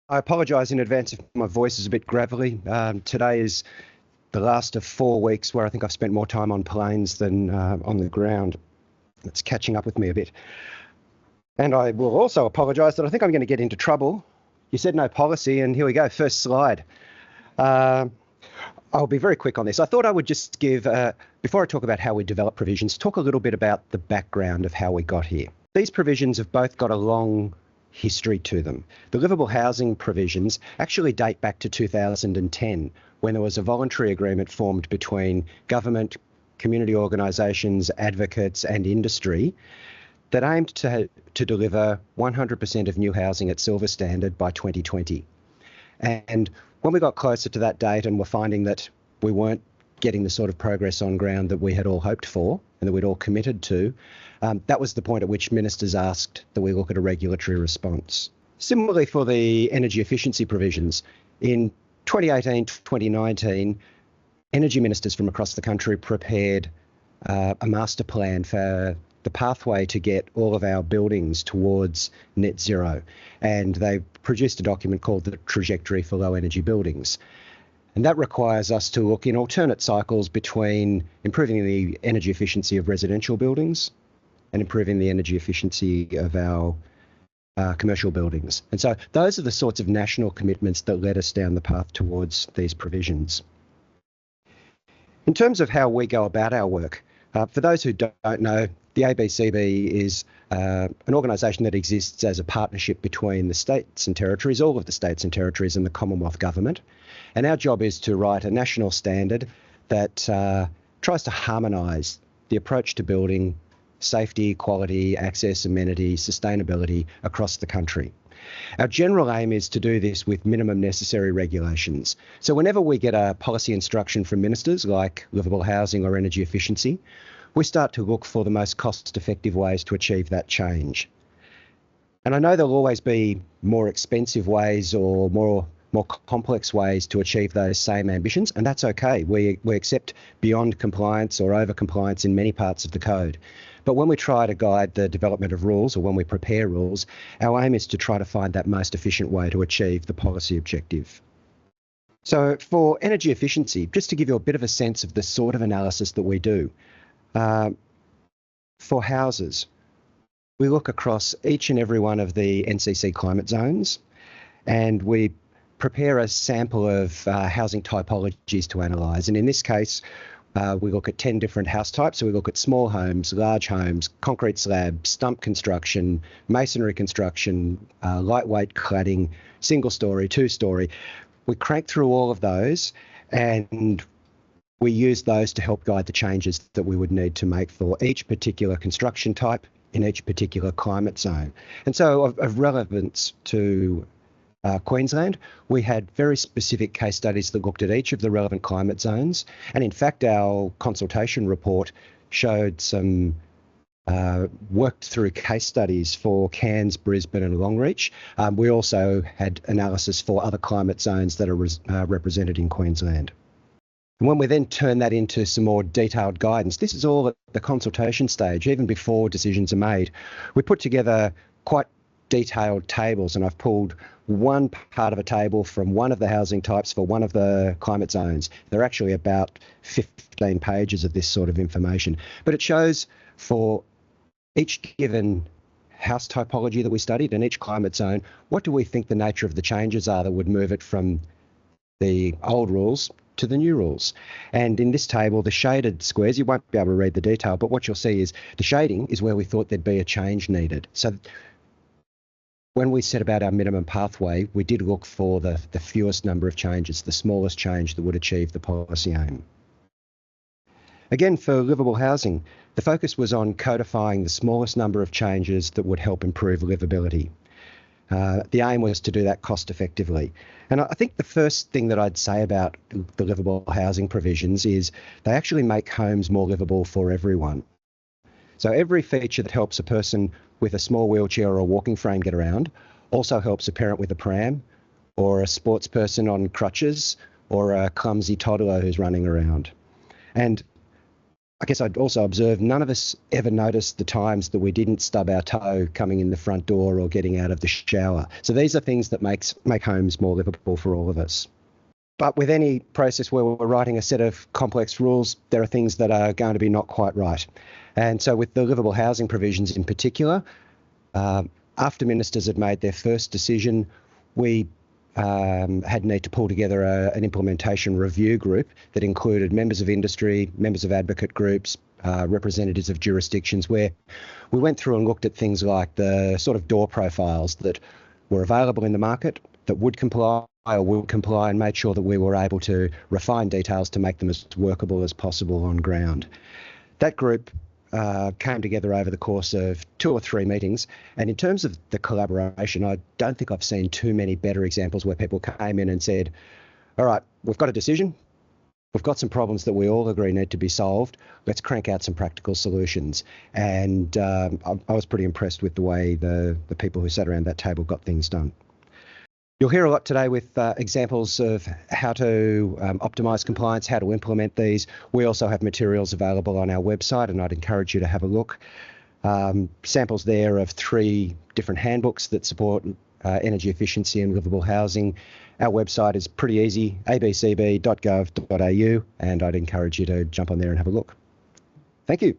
I apologise in advance if my voice is a bit gravelly. Today is the last of 4 weeks where I think I've spent more time on planes than on the ground. It's catching up with me a bit. And I will also apologise that I think I'm going to get into trouble. You said no policy, and here we go, first slide. I'll be very quick on this. I thought I would just give, before I talk about how we develop provisions, talk a little bit about the background of how we got here. These provisions have both got a long history to them. The livable housing provisions actually date back to 2010, when there was a voluntary agreement formed between government, community organisations, advocates and industry that aimed to deliver 100% of new housing at Silver Standard by 2020. And when we got closer to that date and were finding that we weren't getting the sort of progress on ground that we had all hoped for and that we'd all committed to, that was the point at which ministers asked that we look at a regulatory response. Similarly for the energy efficiency provisions, in 2018, 2019, energy ministers from across the country prepared a master plan for the pathway to get all of our buildings towards net zero. And they produced a document called the Trajectory for Low Energy Buildings. And that requires us to look in alternate cycles between improving the energy efficiency of residential buildings and improving the energy efficiency of our commercial buildings. And so those are the sorts of national commitments that led us down the path towards these provisions. In terms of how we go about our work, for those who don't know, the ABCB is an organisation that exists as a partnership between the states and territories, all of the states and territories, and the Commonwealth Government. And our job is to write a national standard that tries to harmonise the approach to building safety, quality, access, amenity, sustainability across the country. Our general aim is to do this with minimum necessary regulations. So whenever we get a policy instruction from ministers like livable housing or energy efficiency, we start to look for the most cost-effective ways to achieve that change. And I know there'll always be more expensive ways or more complex ways to achieve those same ambitions, and that's okay. We accept beyond compliance or over compliance in many parts of the code. But when we try to guide the development of rules, or when we prepare rules, our aim is to try to find that most efficient way to achieve the policy objective. So for energy efficiency, just to give you a bit of a sense of the sort of analysis that we do, for houses, we look across each and every one of the NCC climate zones, and we prepare a sample of housing typologies to analyse. And in this case, we look at 10 different house types. So we look at small homes, large homes, concrete slab, stump construction, masonry construction, lightweight cladding, single story, 2-story. We crank through all of those, and we use those to help guide the changes that we would need to make for each particular construction type in each particular climate zone. And so of relevance to Queensland, we had very specific case studies that looked at each of the relevant climate zones. And in fact, our consultation report showed some worked through case studies for Cairns, Brisbane and Longreach. We also had analysis for other climate zones that are represented in Queensland. And when we then turn that into some more detailed guidance, this is all at the consultation stage, even before decisions are made. We put together quite detailed tables, and I've pulled one part of a table from one of the housing types for one of the climate zones. There are actually about 15 pages of this sort of information, but it shows for each given house typology that we studied in each climate zone, what do we think the nature of the changes are that would move it from the old rules to the new rules. And in this table, the shaded squares, you won't be able to read the detail, but what you'll see is the shading is where we thought there'd be a change needed. So when we set about our minimum pathway, we did look for the fewest number of changes, the smallest change that would achieve the policy aim. Again, for livable housing, the focus was on codifying the smallest number of changes that would help improve livability. The aim was to do that cost effectively. And I think the first thing that I'd say about the livable housing provisions is they actually make homes more livable for everyone. So every feature that helps a person with a small wheelchair or a walking frame get around also helps a parent with a pram or a sports person on crutches or a clumsy toddler who's running around. And I guess I'd also observe none of us ever noticed the times that we didn't stub our toe coming in the front door or getting out of the shower. So these are things that make homes more livable for all of us. But with any process where we're writing a set of complex rules, there are things that are going to be not quite right. And so with the livable housing provisions in particular, after ministers had made their first decision, we had need to pull together an implementation review group that included members of industry, members of advocate groups, representatives of jurisdictions, where we went through and looked at things like the sort of door profiles that were available in the market that would comply or will comply, and made sure that we were able to refine details to make them as workable as possible on ground. That group came together over the course of 2 or 3 meetings. And in terms of the collaboration, I don't think I've seen too many better examples where people came in and said, all right, we've got a decision. We've got some problems that we all agree need to be solved. Let's crank out some practical solutions. And I was pretty impressed with the way the people who sat around that table got things done. You'll hear a lot today with examples of how to optimise compliance, how to implement these. We also have materials available on our website, and I'd encourage you to have a look. Samples there of 3 different handbooks that support energy efficiency and livable housing. Our website is pretty easy, abcb.gov.au, and I'd encourage you to jump on there and have a look. Thank you.